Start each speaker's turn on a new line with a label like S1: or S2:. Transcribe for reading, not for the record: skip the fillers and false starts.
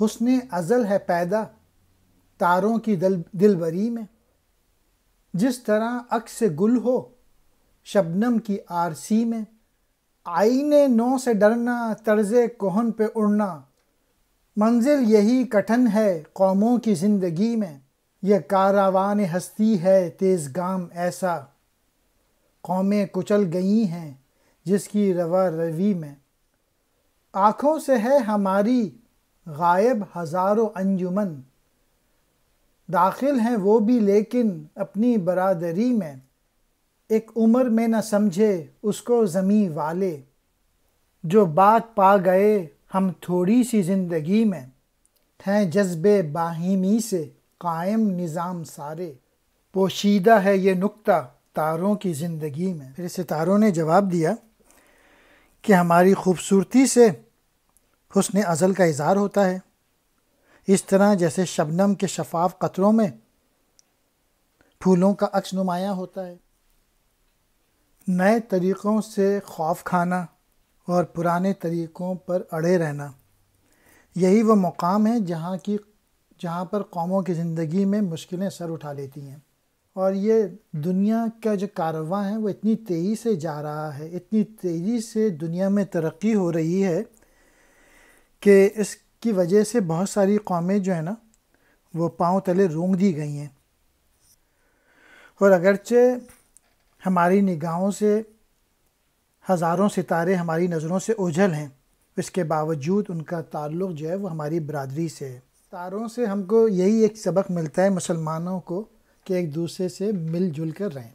S1: حسن ازل ہے پیدا تاروں کی دل بری میں، جس طرح عکس گل ہو شبنم کی آرسی میں، آئینے نو سے ڈرنا طرز کہن پہ اڑنا، منزل یہی کٹھن ہے قوموں کی زندگی میں، یہ کاروان ہستی ہے تیز گام ایسا، قومیں کچل گئی ہیں جس کی روا روی میں، آنکھوں سے ہے ہماری غائب ہزاروں انجمن، داخل ہیں وہ بھی لیکن اپنی برادری میں، ایک عمر میں نہ سمجھے اس کو زمیں والے، جو بات پا گئے ہم تھوڑی سی زندگی میں، ہیں جذبے باہمی سے قائم نظام سارے، پوشیدہ ہے یہ نکتہ تاروں کی زندگی میں۔ پھر ستاروں نے جواب دیا کہ ہماری خوبصورتی سے حسن ازل کا اظہار ہوتا ہے، اس طرح جیسے شبنم کے شفاف قطروں میں پھولوں کا عکس نمایاں ہوتا ہے۔ نئے طریقوں سے خوف کھانا اور پرانے طریقوں پر اڑے رہنا، یہی وہ مقام ہے جہاں پر قوموں کی زندگی میں مشکلیں سر اٹھا لیتی ہیں، اور یہ دنیا کا جو کارواں ہے وہ اتنی تیزی سے جا رہا ہے، اتنی تیزی سے دنیا میں ترقی ہو رہی ہے کہ اس کی وجہ سے بہت ساری قومیں جو ہیں نا وہ پاؤں تلے رونگ دی گئی ہیں، اور اگرچہ ہماری نگاہوں سے ہزاروں ستارے ہماری نظروں سے اوجھل ہیں، اس کے باوجود ان کا تعلق جو ہے وہ ہماری برادری سے ہے۔ ستاروں سے ہم کو یہی ایک سبق ملتا ہے مسلمانوں کو کہ ایک دوسرے سے مل جل کر رہیں۔